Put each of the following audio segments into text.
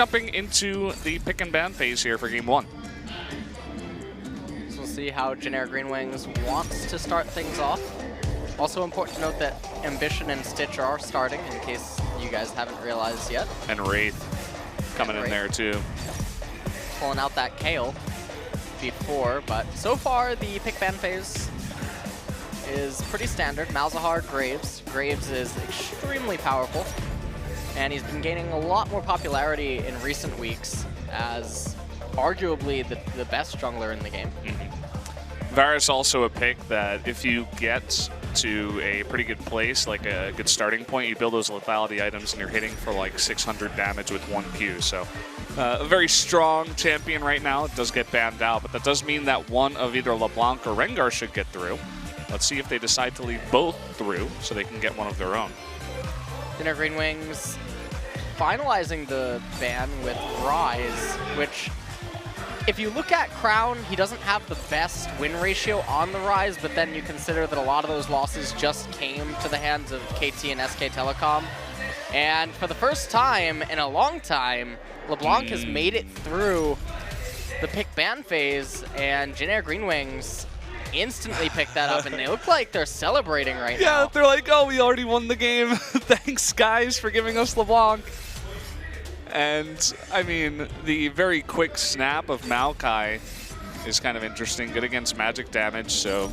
jumping into the pick and ban phase here for game 1. So we'll see how Generic Green Wings wants to start things off. Also important to note that Ambition and Stitch are starting, in case you guys haven't realized yet. And Wraith coming in there too. Pulling out that Kale before, but so far the pick ban phase is pretty standard. Malzahar, Graves. Graves is extremely powerful, and he's been gaining a lot more popularity in recent weeks as arguably the best jungler in the game. Varus also a pick that if you get to a pretty good place, like a good starting point, you build those lethality items and you're hitting for like 600 damage with 1 Q. So a very strong champion right now. It does get banned out, but that does mean that one of either LeBlanc or Rengar should get through. Let's see if they decide to leave both through so they can get one of their own. Dinner Green Wings finalizing the ban with Rise, which if you look at Crown, he doesn't have the best win ratio on the Rise, but then you consider that a lot of those losses just came to the hands of KT and SK Telecom. And for the first time in a long time, LeBlanc has made it through the pick ban phase, and Generic Green Wings instantly picked that up, and they look like they're celebrating right now. Yeah, they're like, oh, we already won the game. Thanks, guys, for giving us LeBlanc. And, I mean, the very quick snap of Maokai is kind of interesting. Good against magic damage, so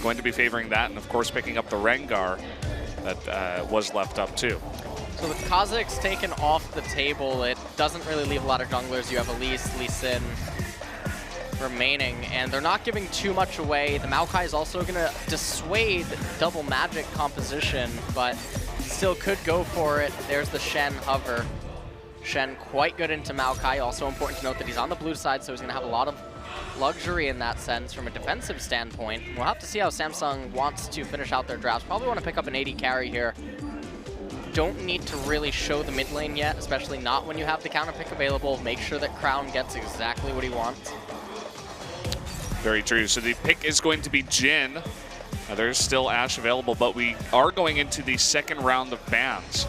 going to be favoring that. And, of course, picking up the Rengar that was left up, too. So with Kha'Zix taken off the table, it doesn't really leave a lot of junglers. You have Elise, Lee Sin remaining, and they're not giving too much away. The Maokai is also going to dissuade double magic composition, but still could go for it. There's the Shen hover. Shen quite good into Maokai. Also important to note that he's on the blue side, so he's going to have a lot of luxury in that sense from a defensive standpoint. We'll have to see how Samsung wants to finish out their drafts. Probably want to pick up an AD carry here. Don't need to really show the mid lane yet, especially not when you have the counter pick available. Make sure that Crown gets exactly what he wants. Very true. So the pick is going to be Jhin. There's still Ashe available, but we are going into the second round of bans.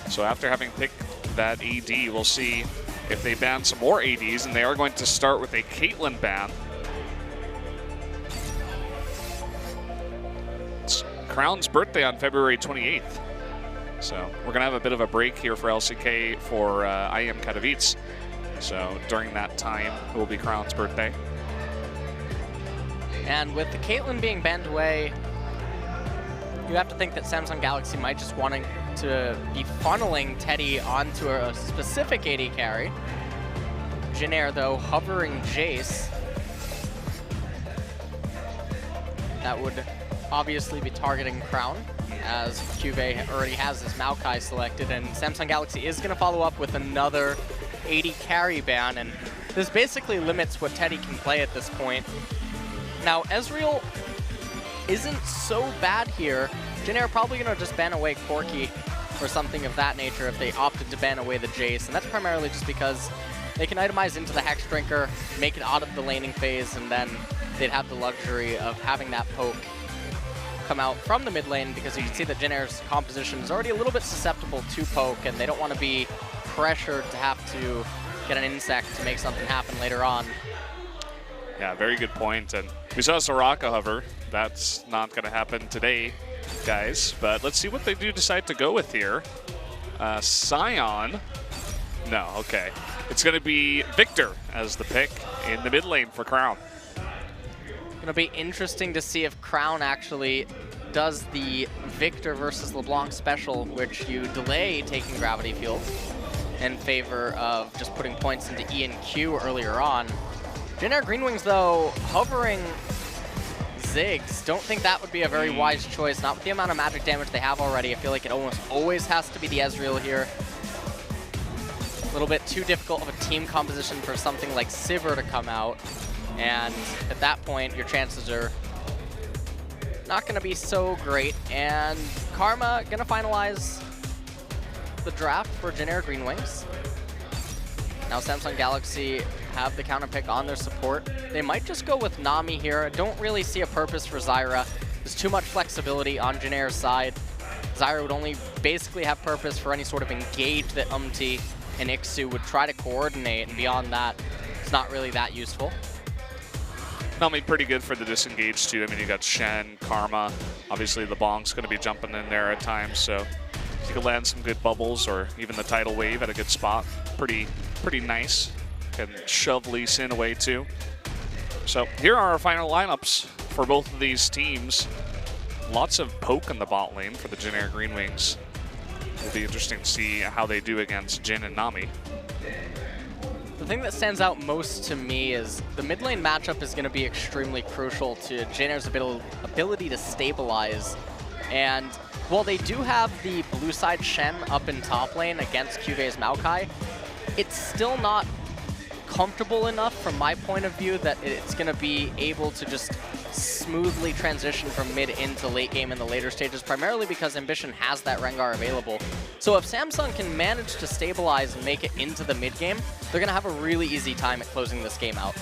So after having picked that AD, we'll see if they ban some more ADs, and they are going to start with a Caitlyn ban. It's Crown's birthday on February 28th. So we're going to have a bit of a break here for LCK for IEM Katowice. So during that time, it will be Crown's birthday. And with the Caitlyn being banned away, you have to think that Samsung Galaxy might just wanting to be funneling Teddy onto a specific AD carry. Jhin, though, hovering Jace. That would obviously be targeting Crown, as Cuvée already has this Maokai selected, and Samsung Galaxy is going to follow up with another AD carry ban, and this basically limits what Teddy can play at this point. Now, Ezreal isn't so bad here. Jhin are probably going to just ban away Corki or something of that nature if they opted to ban away the Jace, and that's primarily just because they can itemize into the Hex Drinker, make it out of the laning phase, and then they'd have the luxury of having that poke come out from the mid lane, because you can see that Jhin's composition is already a little bit susceptible to poke, and they don't want to be pressured to have to get an insect to make something happen later on. Yeah, very good point. And we saw Soraka hover. That's not going to happen today, guys. But let's see what they do decide to go with here. Sion. No, okay. It's going to be Victor as the pick in the mid lane for Crown. Going to be interesting to see if Crown actually does the Victor versus LeBlanc special, which you delay taking Gravity Field in favor of just putting points into E and Q earlier on. Jhin Green Wings, though, hovering Ziggs. Don't think that would be a very wise choice. Not with the amount of magic damage they have already. I feel like it almost always has to be the Ezreal here. A little bit too difficult of a team composition for something like Sivir to come out. And at that point, your chances are not going to be so great. And Karma going to finalize the draft for Jhin Green Wings. Now Samsung Galaxy have the counter pick on their support. They might just go with Nami here. I don't really see a purpose for Zyra. There's too much flexibility on Jhin's side. Zyra would only basically have purpose for any sort of engage that and Ixu would try to coordinate, and beyond that, it's not really that useful. I mean, pretty good for the disengage too. I mean, you got Shen, Karma. Obviously, LeBlanc's going to be jumping in there at times, so if you could land some good bubbles or even the tidal wave at a good spot, pretty nice. Can shove Lee Sin away too. So here are our final lineups for both of these teams. Lots of poke in the bot lane for the generic Green Wings. It'll be interesting to see how they do against Jin and Nami. The thing that stands out most to me is the mid lane matchup is going to be extremely crucial to Jin-Air's ability to stabilize. And while they do have the blue side Shen up in top lane against QV's Maokai, it's still not comfortable enough from my point of view that it's going to be able to just smoothly transition from mid into late game in the later stages, primarily because Ambition has that Rengar available. So if Samsung can manage to stabilize and make it into the mid game, they're going to have a really easy time at closing this game out.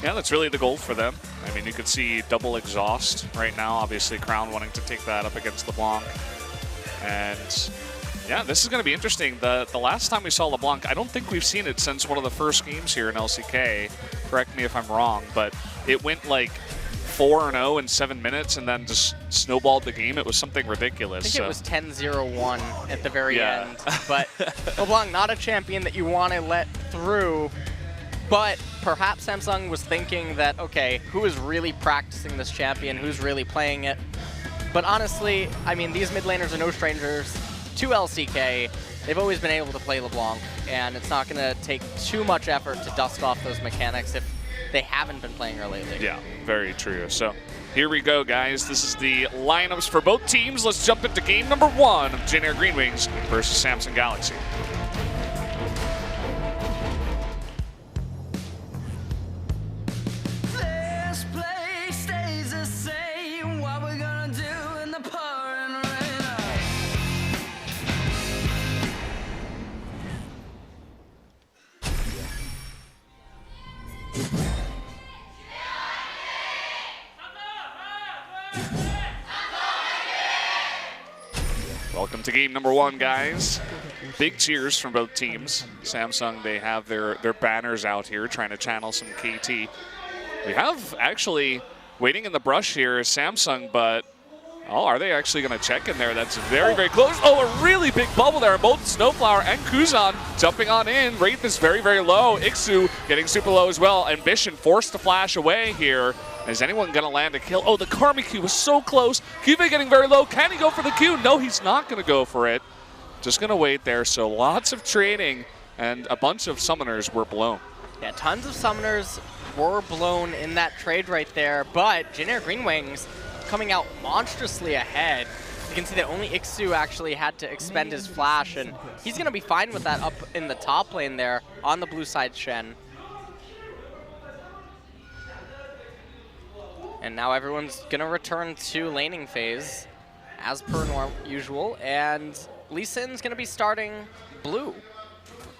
Yeah, that's really the goal for them. I mean, you could see double exhaust right now. Obviously, Crown wanting to take that up against LeBlanc. And yeah, this is going to be interesting. The last time we saw LeBlanc, I don't think we've seen it since one of the first games here in LCK. Correct me if I'm wrong, but it went like 4-0 in 7 minutes and then just snowballed the game. It was something ridiculous. I think it was 10-0-1 at the very end. But LeBlanc, not a champion that you want to let through. But perhaps Samsung was thinking that, okay, who is really practicing this champion? Who's really playing it? But honestly, I mean, these mid laners are no strangers to LCK. They've always been able to play LeBlanc, and it's not going to take too much effort to dust off those mechanics if they haven't been playing her lately. Yeah, very true. So here we go, guys. This is the lineups for both teams. Let's jump into game number 1 of Jin-Air Green Wings versus Samsung Galaxy. Welcome to game number 1, guys. Big cheers from both teams. Samsung, they have their banners out here trying to channel some KT. We have actually, waiting in the brush here is Samsung, but oh, are they actually going to check in there? That's very, very close. Oh, a really big bubble there. Both Snowflower and Kuzan jumping on in. Wraith is very, very low. Ixu getting super low as well. Ambition forced to flash away here. Is anyone going to land a kill? Oh, the Karma Q was so close. QV getting very low. Can he go for the Q? No, he's not going to go for it. Just going to wait there. So lots of trading, and a bunch of summoners were blown. Yeah, tons of summoners were blown in that trade right there, but Jin-Air Green Wings coming out monstrously ahead. You can see that only Ixu actually had to expend his flash, and he's going to be fine with that up in the top lane there on the blue side Shen. And now everyone's going to return to laning phase as per usual, and Lee Sin's going to be starting blue.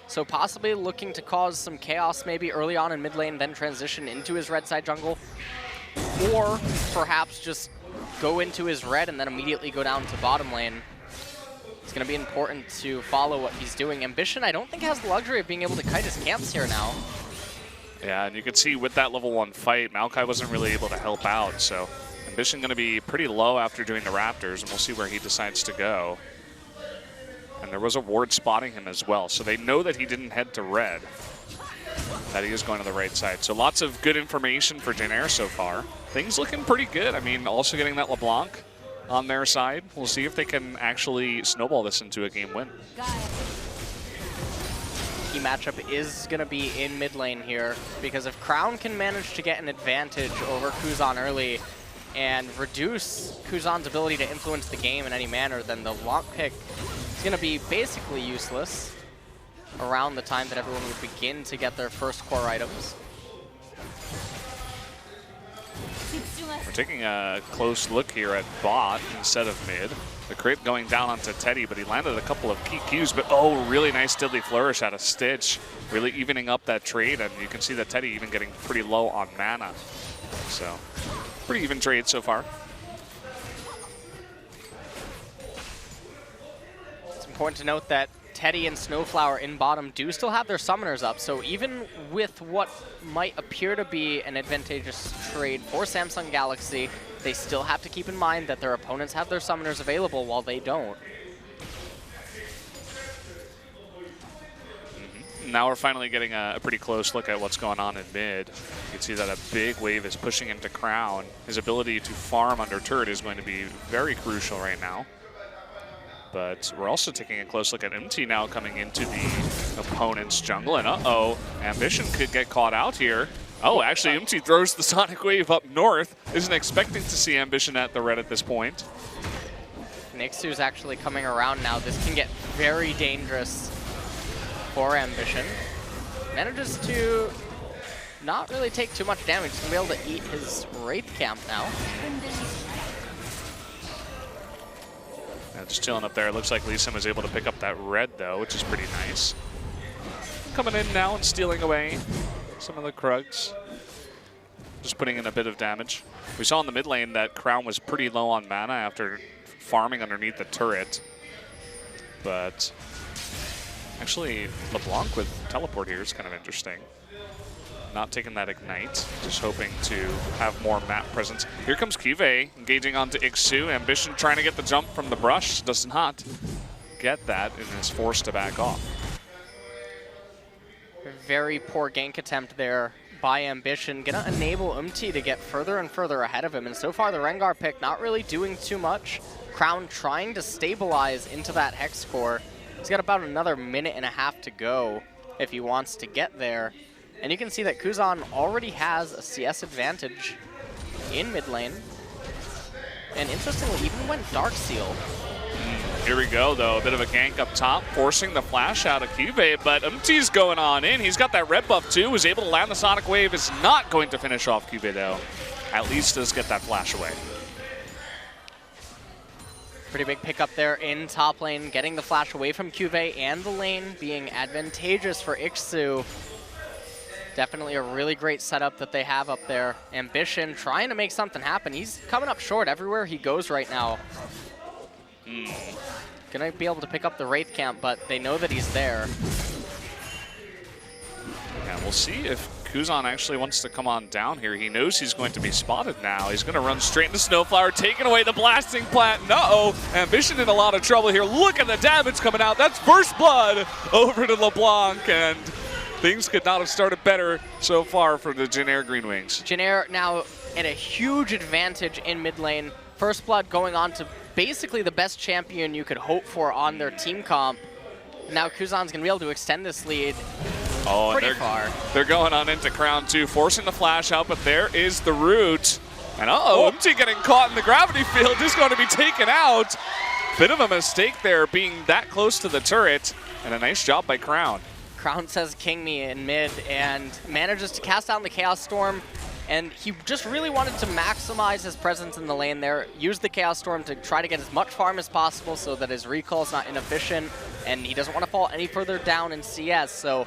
So possibly looking to cause some chaos maybe early on in mid lane, then transition into his red side jungle. Or perhaps just go into his red and then immediately go down to bottom lane. It's going to be important to follow what he's doing. Ambition, I don't think, has the luxury of being able to kite his camps here now. Yeah, and you can see with that level 1 fight, Maokai wasn't really able to help out. So Ambition going to be pretty low after doing the Raptors, and we'll see where he decides to go. And there was a ward spotting him as well, so they know that he didn't head to red, that he is going to the right side. So lots of good information for Jin-Air so far. Things looking pretty good. I mean, also getting that LeBlanc on their side. We'll see if they can actually snowball this into a game win. Key matchup is going to be in mid lane here, because if Crown can manage to get an advantage over Kuzan early and reduce Kuzan's ability to influence the game in any manner, then the LeBlanc pick is going to be basically useless around the time that everyone would begin to get their first core items. We're taking a close look here at bot instead of mid. The crit going down onto Teddy, but he landed a couple of key Qs, but oh, really nice Diddly Flourish out of Stitch, really evening up that trade, and you can see that Teddy even getting pretty low on mana. So, pretty even trade so far. It's important to note that Teddy and Snowflower in bottom do still have their summoners up, so even with what might appear to be an advantageous trade for Samsung Galaxy, they still have to keep in mind that their opponents have their summoners available while they don't. Now we're finally getting a pretty close look at what's going on in mid. You can see that a big wave is pushing into Crown. His ability to farm under turret is going to be very crucial right now. But we're also taking a close look at MT now coming into the opponent's jungle. And uh-oh, Ambition could get caught out here. Oh, actually, MT throws the Sonic Wave up north. Isn't expecting to see Ambition at the red at this point. Nixu's actually coming around now. This can get very dangerous for Ambition. Manages to not really take too much damage. He's going to be able to eat his Wraith Camp now. Yeah, just chilling up there. It looks like Lee Sin was able to pick up that red, though, which is pretty nice. Coming in now and stealing away some of the Krugs. Just putting in a bit of damage. We saw in the mid lane that Crown was pretty low on mana after farming underneath the turret. But actually, LeBlanc with teleport here is kind of interesting. Not taking that ignite, just hoping to have more map presence. Here comes Kive engaging onto Ixu. Ambition trying to get the jump from the brush, does not get that and is forced to back off. Very poor gank attempt there by Ambition. Gonna enable UMT to get further and further ahead of him, and so far the Rengar pick not really doing too much. Crown trying to stabilize into that Hex core. He's got about another minute and a half to go if he wants to get there. And you can see that Kuzan already has a CS advantage in mid lane. And interestingly, even went Dark Seal. Here we go, though. A bit of a gank up top, forcing the flash out of Cube, but MT's going on in. He's got that red buff, too. Was able to land the Sonic Wave. Is not going to finish off Cube, though. At least does get that flash away. Pretty big pickup there in top lane, getting the flash away from Cuvée and the lane being advantageous for Ixu. Definitely a really great setup that they have up there. Ambition trying to make something happen. He's coming up short everywhere he goes right now. Gonna be able to pick up the Wraith Camp, but they know that he's there. Yeah, we'll see if Kuzan actually wants to come on down here. He knows he's going to be spotted now. He's going to run straight into Snowflower, taking away the blasting plant. Uh-oh, Ambition in a lot of trouble here. Look at the damage coming out. That's first blood over to LeBlanc, and things could not have started better so far for the Jin Air Green Wings. Jin Air now at a huge advantage in mid lane. First blood going on to basically the best champion you could hope for on their team comp. Now Kuzan's going to be able to extend this lead. Oh, pretty far. They're going on into Crown 2, forcing the flash out, but there is the root. And MT getting caught in the gravity field is going to be taken out. Bit of a mistake there, being that close to the turret, and a nice job by Crown. Crown says King Me in mid and manages to cast down the Chaos Storm. And he just really wanted to maximize his presence in the lane there, use the Chaos Storm to try to get as much farm as possible so that his recall is not inefficient, and he doesn't want to fall any further down in CS. So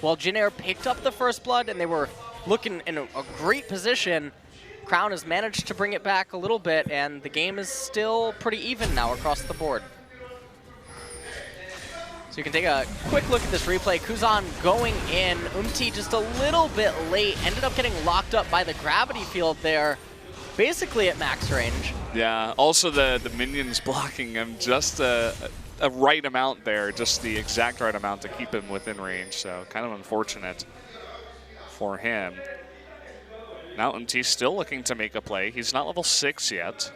while Jin Air picked up the first blood and they were looking in a great position, Crown has managed to bring it back a little bit, and the game is still pretty even now across the board. So you can take a quick look at this replay. Kuzan going in. UMT just a little bit late. Ended up getting locked up by the gravity field there, basically at max range. Yeah, also the minions blocking him just a right amount there, just the exact right amount to keep him within range. So kind of unfortunate for him. Now UMT's still looking to make a play. He's not level 6 yet.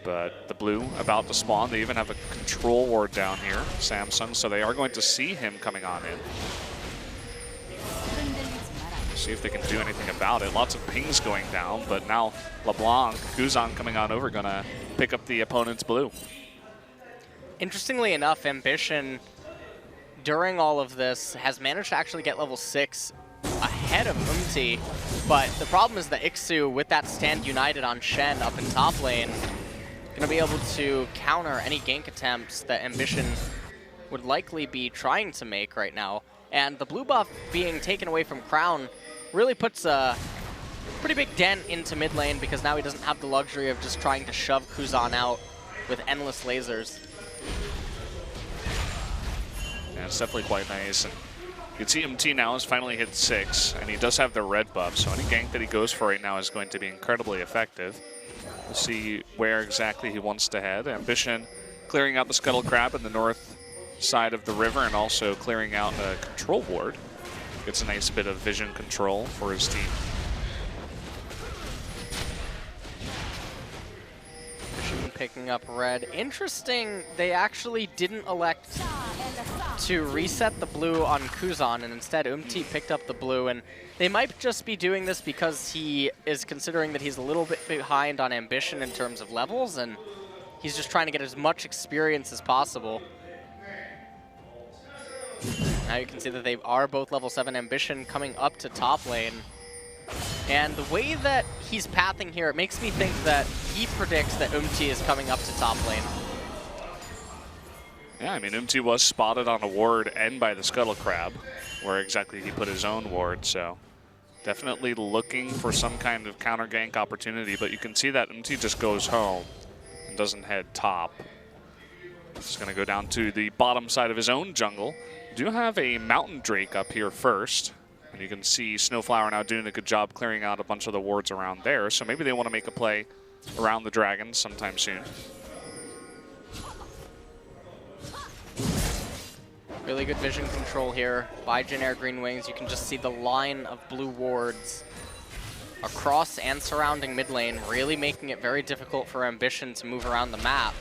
But the blue about to spawn. They even have a control ward down here, Samsung, so they are going to see him coming on in. See if they can do anything about it. Lots of pings going down, but now LeBlanc, Kuzan coming on over, gonna pick up the opponent's blue. Interestingly enough, Ambition, during all of this, has managed to actually get level 6 ahead of UMT, but the problem is that Ixu, with that stand united on Shen up in top lane, going to be able to counter any gank attempts that Ambition would likely be trying to make right now. And the blue buff being taken away from Crown really puts a pretty big dent into mid lane, because now he doesn't have the luxury of just trying to shove Kuzan out with endless lasers. Yeah, it's definitely quite nice. And you can see MT now has finally hit 6, and he does have the red buff, so any gank that he goes for right now is going to be incredibly effective. We'll see where exactly he wants to head. Ambition clearing out the Scuttle Crab in the north side of the river and also clearing out a control ward. Gets a nice bit of vision control for his team. Picking up red. Interesting, they actually didn't elect to reset the blue on Kuzan, and instead picked up the blue, and they might just be doing this because he is considering that he's a little bit behind on Ambition in terms of levels, and he's just trying to get as much experience as possible. Now you can see that they are both level 7. Ambition coming up to top lane. And the way that he's pathing here, it makes me think that he predicts that is coming up to top lane. Yeah, I mean, was spotted on a ward and by the Scuttle Crab, where exactly he put his own ward, so definitely looking for some kind of counter gank opportunity, but you can see that just goes home and doesn't head top. He's going to go down to the bottom side of his own jungle. Do have a Mountain Drake up here first. And you can see Snowflower now doing a good job clearing out a bunch of the wards around there. So maybe they want to make a play around the dragon sometime soon. Really good vision control here by Jin Green Wings. You can just see the line of blue wards across and surrounding mid lane, really making it very difficult for Ambition to move around the map.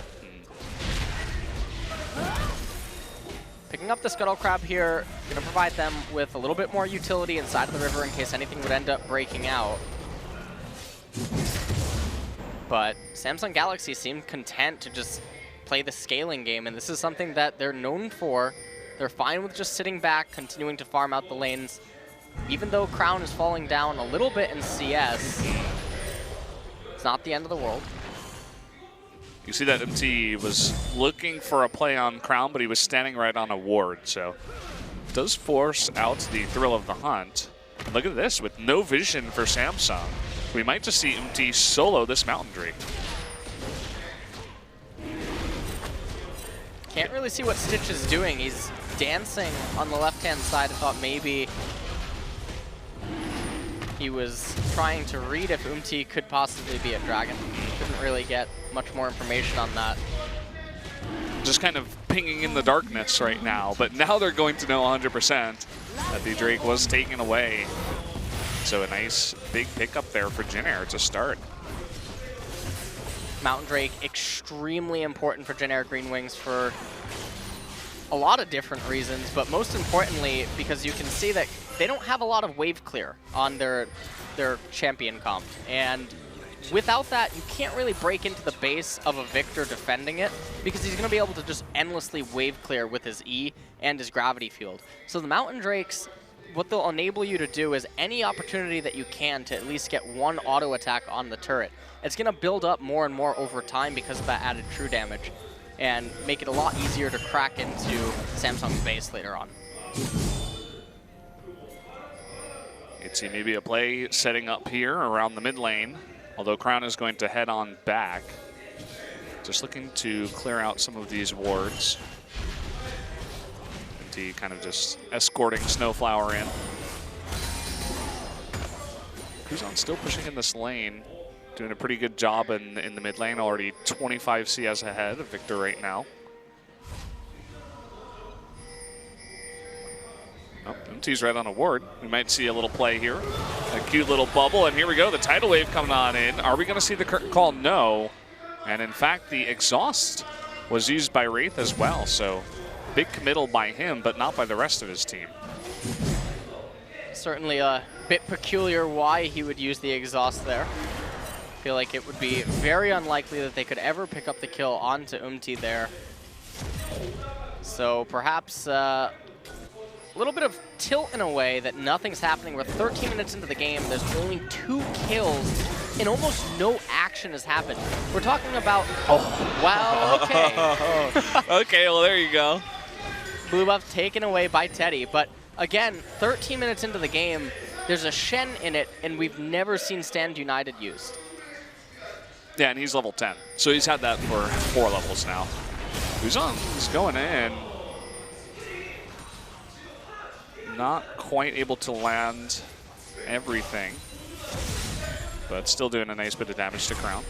Picking up the Scuttle Crab here, going to provide them with a little bit more utility inside of the river in case anything would end up breaking out. But Samsung Galaxy seemed content to just play the scaling game, and this is something that they're known for. They're fine with just sitting back, continuing to farm out the lanes. Even though Crown is falling down a little bit in CS, it's not the end of the world. You see that MT was looking for a play on Crown, but he was standing right on a ward, so does force out the thrill of the hunt. And look at this, with no vision for Samsung. We might just see MT solo this Mountain Drake. Can't really see what Stitch is doing. He's dancing on the left-hand side. I thought maybe he was trying to read if could possibly be a dragon. Couldn't really get much more information on that. Just kind of pinging in the darkness right now, but now they're going to know 100% that the Drake was taken away. So a nice big pickup there for Jin Air to start. Mountain Drake, extremely important for Jin Air Green Wings for a lot of different reasons, but most importantly because you can see that they don't have a lot of wave clear on their champion comp, and without that you can't really break into the base of a Victor defending it because he's going to be able to just endlessly wave clear with his E and his gravity field. So the Mountain Drakes, what they'll enable you to do is any opportunity that you can to at least get one auto attack on the turret. It's going to build up more and more over time because of that added true damage and make it a lot easier to crack into Samsung's base later on. You'd see maybe a play setting up here around the mid lane, although Crown is going to head on back. Just looking to clear out some of these wards. MT kind of just escorting Snowflower in. Kuzan still pushing in this lane, doing a pretty good job in the mid lane, already 25 CS ahead of Victor right now. Oh, MT's right on a ward. We might see a little play here. A cute little bubble, and here we go. The tidal wave coming on in. Are we going to see the curtain call? No. And in fact, the exhaust was used by Wraith as well. So big committal by him, but not by the rest of his team. Certainly a bit peculiar why he would use the exhaust there. I feel like it would be very unlikely that they could ever pick up the kill onto there. So perhaps a little bit of tilt in a way that nothing's happening. We're 13 minutes into the game. There's only 2 kills and almost no action has happened. We're talking about, oh, wow, okay. Okay, well, there you go. Blue buff taken away by Teddy. But again, 13 minutes into the game, there's a Shen in it, and we've never seen Stand United used. Yeah, and he's level 10. So he's had that for 4 levels now. Kuzan is going in. not quite able to land everything, but still doing a nice bit of damage to Crown.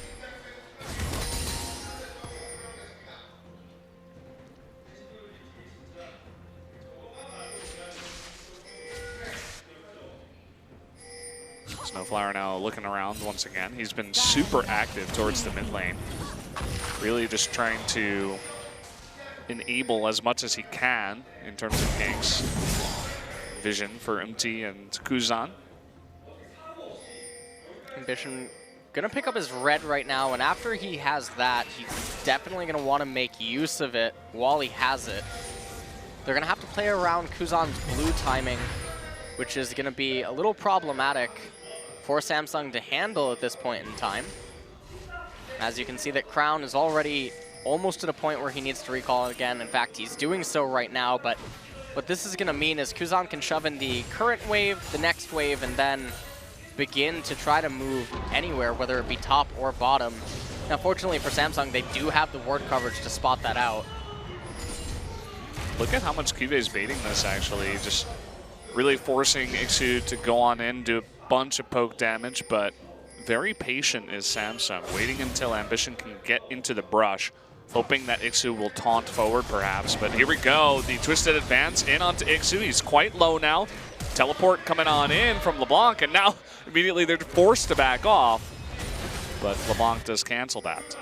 Snowflower now looking around once again. He's been super active towards the mid lane. Really just trying to enable as much as he can in terms of ganks. Vision for MT and Kuzan. Ambition gonna pick up his red right now, and after he has that, he's definitely gonna want to make use of it while he has it. They're gonna have to play around Kuzan's blue timing, which is gonna be a little problematic for Samsung to handle at this point in time. As you can see that Crown is already almost at a point where he needs to recall again. In fact, he's doing so right now, but what this is gonna mean is Kuzan can shove in the current wave, the next wave, and then begin to try to move anywhere, whether it be top or bottom. Now, fortunately for Samsung, they do have the ward coverage to spot that out. Look at how much Cuve's baiting this, actually. Just really forcing Ixu to go on in, do a bunch of poke damage, but very patient is Samsung, waiting until Ambition can get into the brush, hoping that Ixu will taunt forward perhaps. But here we go, the twisted advance in onto Ixu. He's quite low now. Teleport coming on in from LeBlanc, and now immediately they're forced to back off. But LeBlanc does cancel that.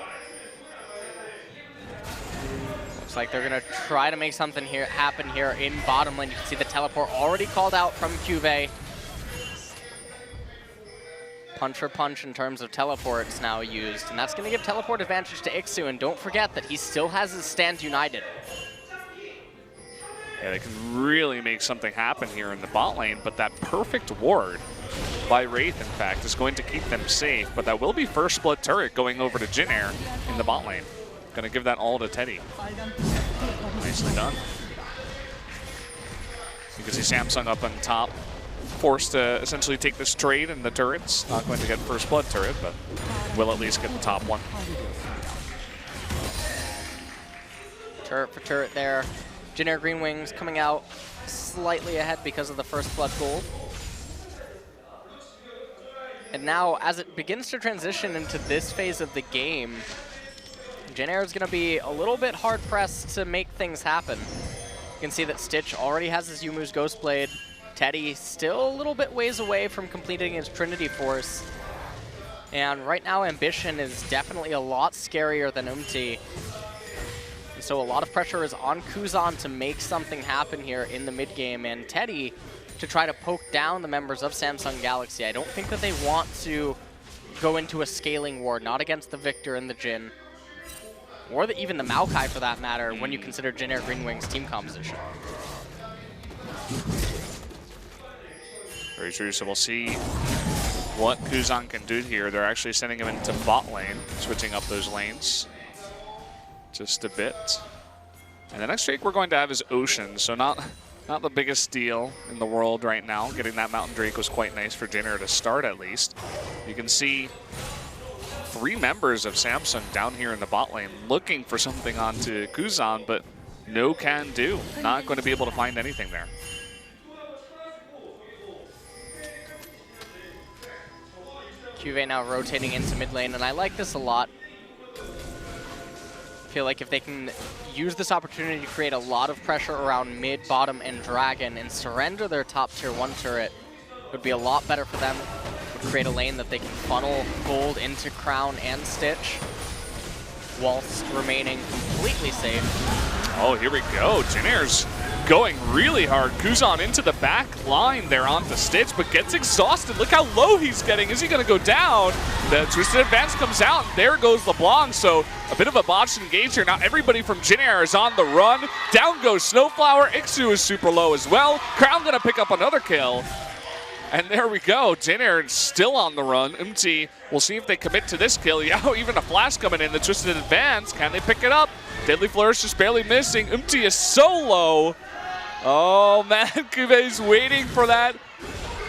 Looks like they're gonna try to make something here happen here in bottom lane. You can see the teleport already called out from Cuve. Punch for punch in terms of teleports now used, and that's going to give teleport advantage to Ixu, and don't forget that he still has his stand united. Yeah, they can really make something happen here in the bot lane, but that perfect ward by Wraith, in fact, is going to keep them safe, but that will be first split turret going over to Jin Air in the bot lane. Going to give that all to Teddy. Nicely done. You can see Samsung up on top, forced to essentially take this trade in the turrets. Not going to get first blood turret, but will at least get the top one. Turret for turret there. Jin Air Green Wings coming out slightly ahead because of the first blood gold. And now, as it begins to transition into this phase of the game, Jin Air is going to be a little bit hard-pressed to make things happen. You can see that Stitch already has his Yumu's Ghostblade. Teddy still a little bit ways away from completing his Trinity Force. And right now, Ambition is definitely a lot scarier than Umti. And so a lot of pressure is on Kuzan to make something happen here in the mid-game, and Teddy to try to poke down the members of Samsung Galaxy. I don't think that they want to go into a scaling war, not against the Victor and the Jin, or even the Maokai for that matter, when you consider Jin Air Green Wing's team composition. Very true, so we'll see what Kuzan can do here. They're actually sending him into bot lane, switching up those lanes just a bit. And the next Drake we're going to have is Ocean, so not the biggest deal in the world right now. Getting that Mountain Drake was quite nice for Jin Air to start at least. You can see 3 members of Samsung down here in the bot lane looking for something onto Kuzan, but no can do. Not going to be able to find anything there. Cuve now rotating into mid lane, and I like this a lot. I feel like if they can use this opportunity to create a lot of pressure around mid, bottom, and Dragon and surrender their top tier 1 turret, it would be a lot better for them. It would create a lane that they can funnel gold into Crown and Stitch whilst remaining completely safe. Oh, here we go. Jin Air's going really hard. Kuzan into the back line there onto Stitch, but gets exhausted. Look how low he's getting. Is he going to go down? The Twisted Advance comes out, and there goes LeBlanc. So a bit of a botched engage here. Now everybody from Jin Air is on the run. Down goes Snowflower. Ixu is super low as well. Crown going to pick up another kill. And there we go. Jin Air is still on the run. Umti, we'll see if they commit to this kill. Yeah, even a flash coming in. The Twisted Advance. Can they pick it up? Deadly Flourish just barely missing. Umti is so low. Oh man, Cuve's waiting for that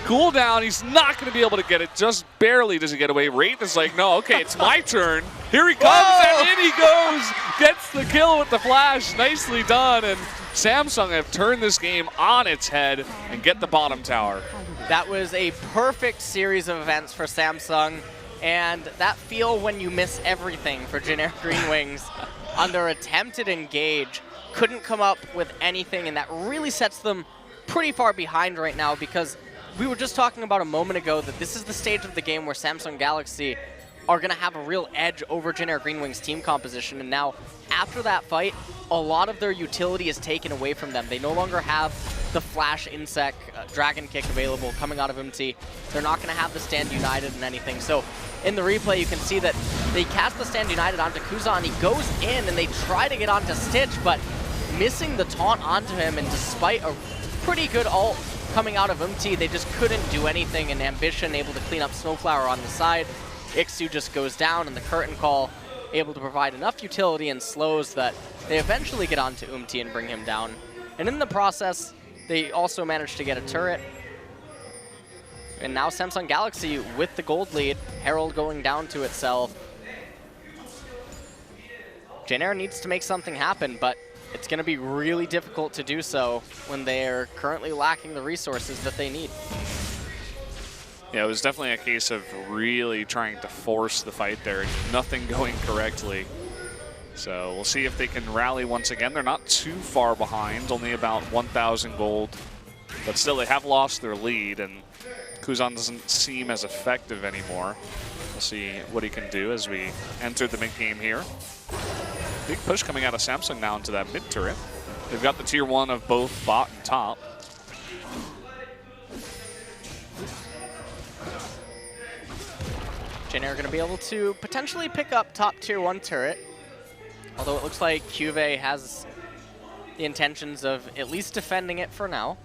cooldown. He's not going to be able to get it. Just barely does he get away. Wraith is like, no, okay, it's my turn. Here he comes, Whoa! and in he goes. Gets the kill with the flash. Nicely done. And Samsung have turned this game on its head and get the bottom tower. That was a perfect series of events for Samsung. And that feel when you miss everything for Generic Green Wings on their attempted engage. Couldn't come up with anything, and that really sets them pretty far behind right now, because we were just talking about a moment ago that this is the stage of the game where Samsung Galaxy are going to have a real edge over Generic Green Wings' team composition. And now, after that fight, a lot of their utility is taken away from them. They no longer have the Flash Insect Dragon Kick available coming out of MT. They're not going to have the Stand United and anything. So in the replay, you can see that they cast the Stand United onto Kuzan. He goes in, and they try to get onto Stitch, but missing the taunt onto him, and despite a pretty good ult coming out of MT, they just couldn't do anything, and Ambition able to clean up Snowflower on the side. Ixu just goes down, and the Curtain Call able to provide enough utility and slows that they eventually get onto Umti and bring him down. And in the process, they also managed to get a turret. And now Samsung Galaxy with the gold lead, Herald going down to itself. Jenner needs to make something happen, but it's going to be really difficult to do so when they're currently lacking the resources that they need. Yeah, it was definitely a case of really trying to force the fight there, nothing going correctly. So we'll see if they can rally once again. They're not too far behind, only about 1,000 gold. But still, they have lost their lead, and Kuzan doesn't seem as effective anymore. We'll see what he can do as we enter the mid-game here. Big push coming out of Samsung now into that mid turret. They've got the tier 1 of both bot and top. Jenner are going to be able to potentially pick up top tier 1 turret. Although it looks like Cuve has the intentions of at least defending it for now.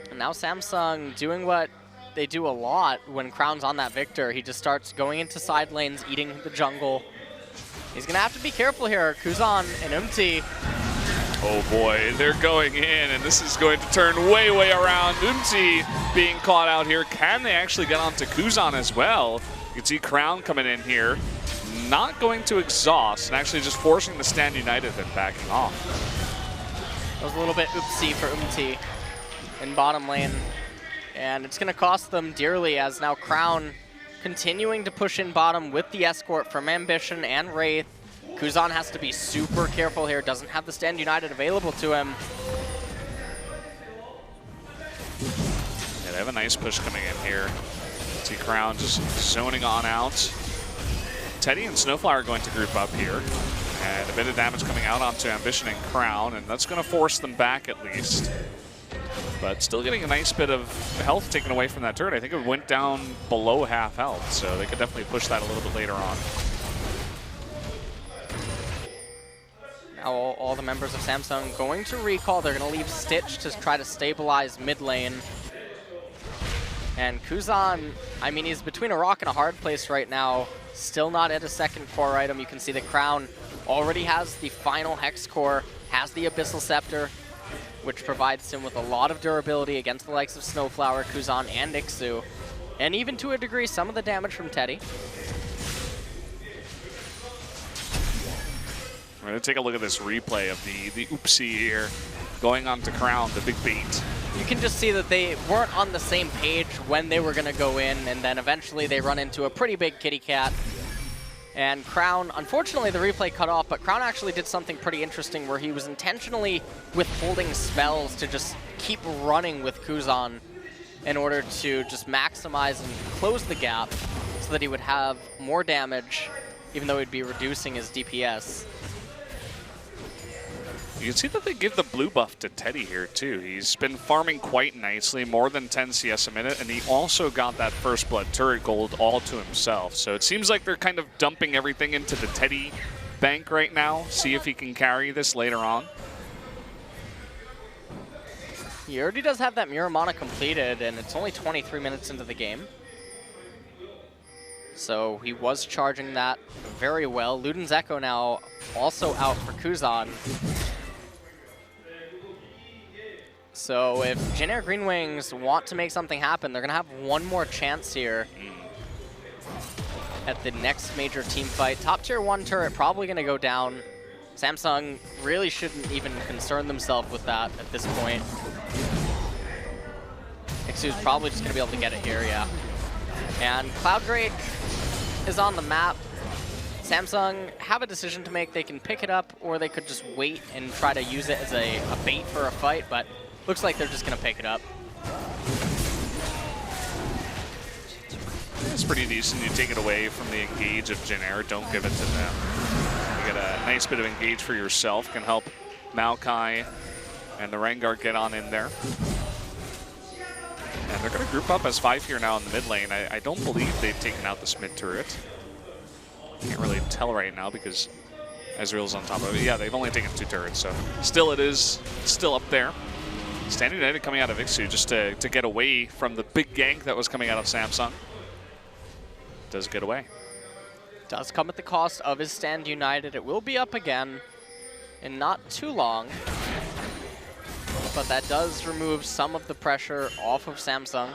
And now Samsung doing what they do a lot when Crown's on that Victor. He just starts going into side lanes, eating the jungle. He's going to have to be careful here. Kuzan and MT. Oh boy, they're going in, and this is going to turn way, way around. Umti being caught out here. Can they actually get onto Kuzan as well? You can see Crown coming in here. Not going to exhaust, and actually just forcing the Stand United and backing off. That was a little bit oopsie for Umti in bottom lane. And it's going to cost them dearly, as now Crown continuing to push in bottom with the escort from Ambition and Wraith. Kuzan has to be super careful here, doesn't have the Stand United available to him. Yeah, they have a nice push coming in here. See Crown just zoning on out. Teddy and Snowflower are going to group up here. And a bit of damage coming out onto Ambition and Crown, and that's going to force them back at least. But still getting a nice bit of health taken away from that turret. I think it went down below half health, so they could definitely push that a little bit later on. Now all the members of Samsung going to recall. They're going to leave Stitch to try to stabilize mid lane. And Kuzan, I mean, he's between a rock and a hard place right now. Still not at a second core item. You can see the Crown already has the final Hex Core, has the Abyssal Scepter, which provides him with a lot of durability against the likes of Snowflower, Kuzan, and Ixu. And even to a degree, some of the damage from Teddy. We're going to take a look at this replay of the oopsie here. Going on to Crown, the big bait. You can just see that they weren't on the same page when they were going to go in, and then eventually they run into a pretty big kitty cat. And Crown, unfortunately the replay cut off, but Crown actually did something pretty interesting where he was intentionally withholding spells to just keep running with Kuzan in order to just maximize and close the gap so that he would have more damage, even though he'd be reducing his DPS. You can see that they give the blue buff to Teddy here too. He's been farming quite nicely, more than 10 CS a minute, and he also got that First Blood turret gold all to himself. So it seems like they're kind of dumping everything into the Teddy bank right now. See if he can carry this later on. He already does have that Miramana completed, and it's only 23 minutes into the game. So he was charging that very well. Luden's Echo now also out for Kuzan. So if Jin Air Green Wings want to make something happen, they're going to have one more chance here at the next major team fight. Top tier 1 turret probably going to go down. Samsung really shouldn't even concern themselves with that at this point. Ixu's probably just going to be able to get it here, yeah. And Cloud Drake is on the map. Samsung have a decision to make. They can pick it up, or they could just wait and try to use it as a bait for a fight, but looks like they're just going to pick it up. It's pretty decent. You take it away from the engage of Jin Air. Don't give it to them. You get a nice bit of engage for yourself. Can help Maokai and the Rengar get on in there. And they're going to group up as 5 here now in the mid lane. I don't believe they've taken out this mid turret. Can't really tell right now because Ezreal's on top of it. Yeah, they've only taken 2 turrets, so still it is still up there. Stand United coming out of Ixu just to get away from the big gank that was coming out of Samsung. Does get away. Does come at the cost of his Stand United. It will be up again in not too long. But that does remove some of the pressure off of Samsung.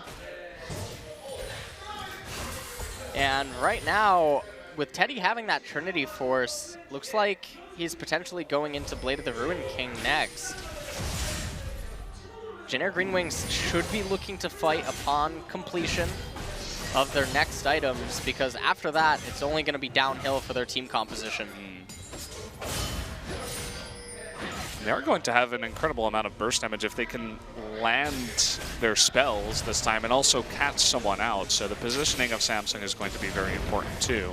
And right now, with Teddy having that Trinity Force, looks like he's potentially going into Blade of the Ruin King next. Jin Air Green Wings should be looking to fight upon completion of their next items, because after that, it's only going to be downhill for their team composition. They are going to have an incredible amount of burst damage if they can land their spells this time and also catch someone out. So the positioning of Samsung is going to be very important too.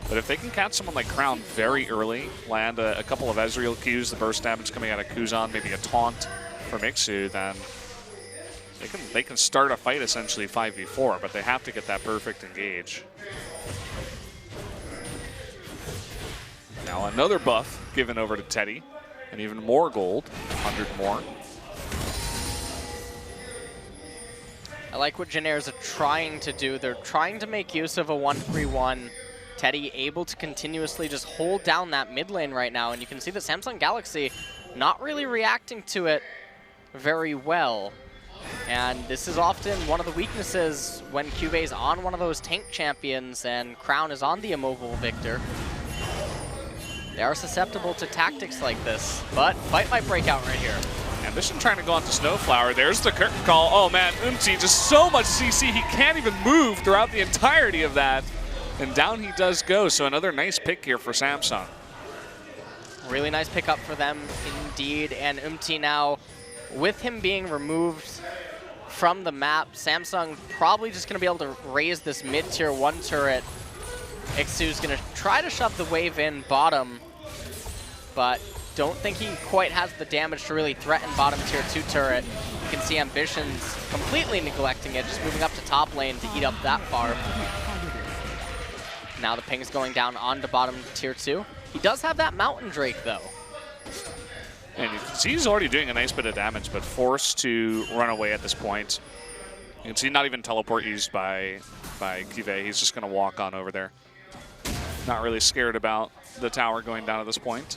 But if they can catch someone like Crown very early, land a couple of Ezreal Qs, the burst damage coming out of Kuzan, maybe a taunt from Ixu, then they can start a fight essentially 5v4, but they have to get that perfect engage. Now another buff given over to Teddy, and even more gold, 100 more. I like what Jin Air's trying to do. They're trying to make use of a 1-3-1. Teddy able to continuously just hold down that mid lane right now, and you can see that Samsung Galaxy not really reacting to it very well. And this is often one of the weaknesses when Cubae's on one of those tank champions and Crown is on the immobile Victor. They are susceptible to tactics like this, but fight might break out right here. Ambition trying to go onto Snowflower. There's the curtain call. Oh man, just so much CC, he can't even move throughout the entirety of that. And down he does go, so another nice pick here for Samsung. Really nice pickup for them indeed, and now, with him being removed from the map, Samsung probably just going to be able to raise this mid-tier 1 turret. Ixu's going to try to shove the wave in bottom, but don't think he quite has the damage to really threaten bottom tier 2 turret. You can see Ambition's completely neglecting it, just moving up to top lane to eat up that far. Now the ping's going down onto bottom tier 2. He does have that Mountain Drake though. And you can see he's already doing a nice bit of damage, but forced to run away at this point. You can see not even teleport used by Cubae. He's just going to walk on over there. Not really scared about the tower going down at this point.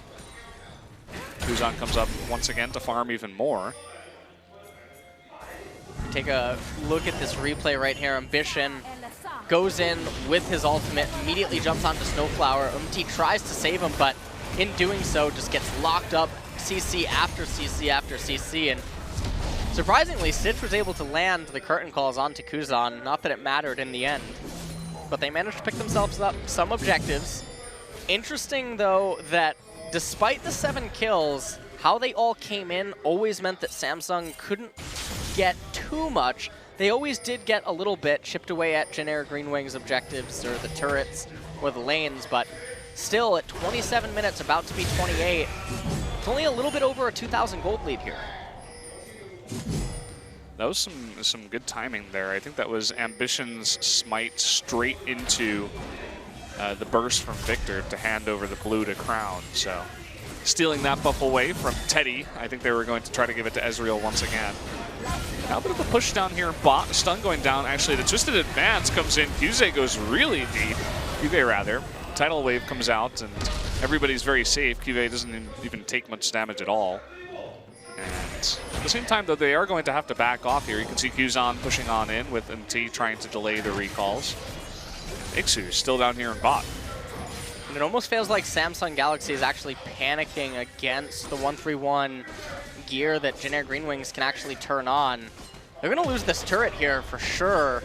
Kuzan comes up once again to farm even more. Take a look at this replay right here. Ambition goes in with his ultimate, immediately jumps onto Snowflower. Tries to save him, but in doing so just gets locked up. CC after CC after CC, and surprisingly, Stitch was able to land the curtain calls onto Kuzan. Not that it mattered in the end, but they managed to pick themselves up some objectives. Interesting, though, that despite the 7 kills, how they all came in always meant that Samsung couldn't get too much. They always did get a little bit chipped away at Jin Air Green Wings objectives, or the turrets, or the lanes, but still at 27 minutes, about to be 28, it's only a little bit over a 2,000 gold lead here. That was some good timing there. I think that was Ambition's smite straight into the burst from Victor to hand over the blue to Crown. So stealing that buff away from Teddy. I think they were going to try to give it to Ezreal once again. Now a bit of a push down here. Stun going down. Actually, the Twisted Advance comes in. Cubae goes really deep. Cubae rather. Tidal Wave comes out, and everybody's very safe. Cubae doesn't even take much damage at all. And At the same time, though, they are going to have to back off here. You can see Kuzan pushing on in with MT trying to delay the recalls. Ixu still down here in bot. And it almost feels like Samsung Galaxy is actually panicking against the 131 gear that Jin Air Green Wings can actually turn on. They're going to lose this turret here for sure.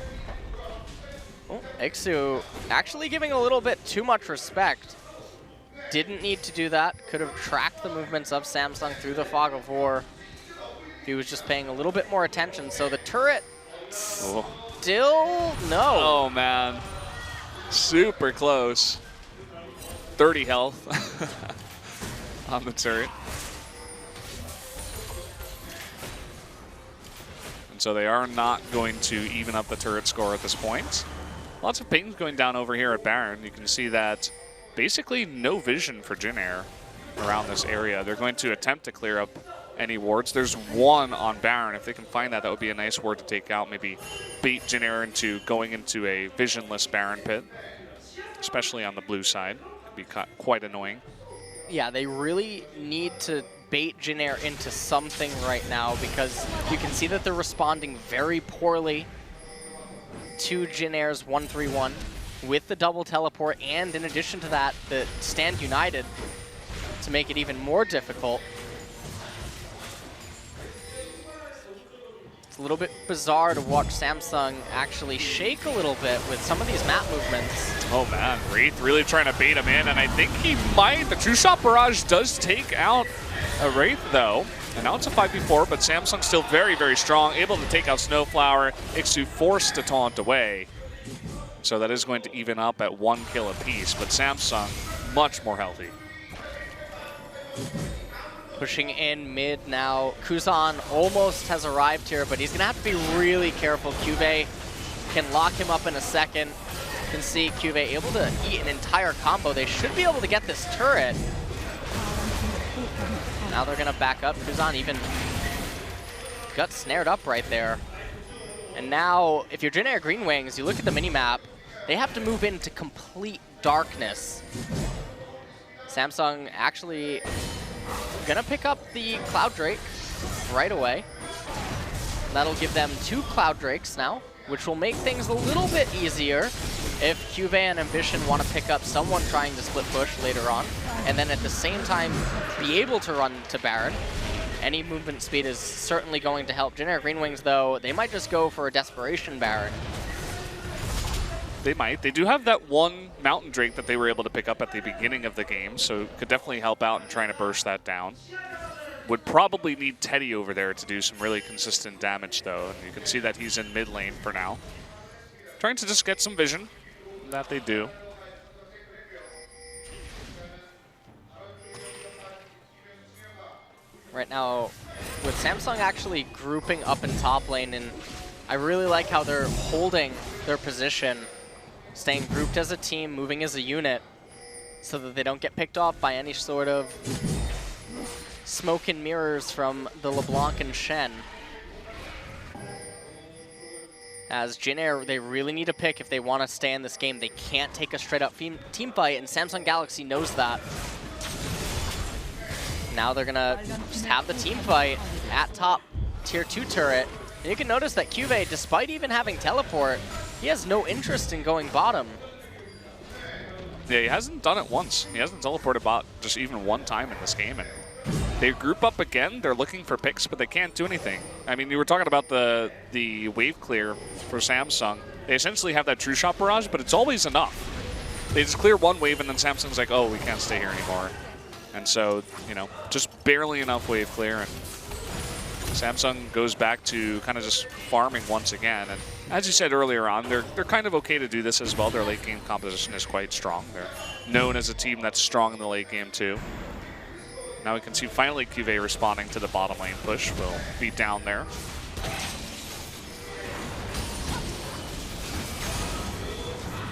Oh, Ixu actually giving a little bit too much respect. Didn't need to do that. Could have tracked the movements of Samsung through the fog of war. He was just paying a little bit more attention. So the turret still no. Oh, man. Super close. 30 health on the turret. And so they are not going to even up the turret score at this point. Lots of pings going down over here at Baron. You can see that basically no vision for Jin Air around this area. They're going to attempt to clear up any wards. There's one on Baron. If they can find that, that would be a nice ward to take out. Maybe bait Jin Air into going into a visionless Baron pit, especially on the blue side. Could be quite annoying. Yeah, they really need to bait Jin Air into something right now because you can see that they're responding very poorly to Jin Air's 131 with the double teleport, and in addition to that, the stand united to make it even more difficult. It's a little bit bizarre to watch Samsung actually shake a little bit with some of these map movements. Oh man, Wraith really trying to bait him in, and I think he might. The True Shot Barrage does take out a Wraith though. And now it's a 5v4, but Samsung still very, very strong, able to take out Snowflower. Ixu forced to taunt away. So that is going to even up at 1 kill apiece, but Samsung much more healthy. Pushing in mid now. Kuzan almost has arrived here, but he's going to have to be really careful. Cuvee can lock him up in a second. You can see Cuvee able to eat an entire combo. They should be able to get this turret. Now they're going to back up. Kuzan even got snared up right there. And now, if you're Jin Air Green Wings, you look at the minimap, they have to move into complete darkness. Samsung actually gonna pick up the Cloud Drake right away. That'll give them 2 Cloud Drakes now, which will make things a little bit easier if Cuvee and Ambition want to pick up someone trying to split push later on, and then at the same time be able to run to Baron. Any movement speed is certainly going to help. Jin Air Green Wings, though, they might just go for a Desperation Baron. They might. They do have that one Mountain Drake that they were able to pick up at the beginning of the game, so it could definitely help out in trying to burst that down. Would probably need Teddy over there to do some really consistent damage, though, and you can see that he's in mid lane for now. Trying to just get some vision. That they do. Right now, with Samsung actually grouping up in top lane, and I really like how they're holding their position, staying grouped as a team, moving as a unit, so that they don't get picked off by any sort of smoke and mirrors from the LeBlanc and Shen. As Jin Air, they really need a pick if they want to stay in this game. They can't take a straight-up team fight, and Samsung Galaxy knows that. Now they're going to just have the team fight at top tier 2 turret. And you can notice that Cuvee, despite even having teleport, he has no interest in going bottom. Yeah, he hasn't done it once. He hasn't teleported bot just even one time in this game. And they group up again. They're looking for picks, but they can't do anything. I mean, you were talking about the wave clear for Samsung. They essentially have that True Shot Barrage, but it's always enough. They just clear one wave, and then Samsung's like, oh, we can't stay here anymore. And so, you know, just barely enough wave clear, and Samsung goes back to kind of just farming once again. And as you said earlier on, they're kind of okay to do this as well. Their late game composition is quite strong. They're known as a team that's strong in the late game too. Now we can see finally Cuvee responding to the bottom lane push. Will be down there.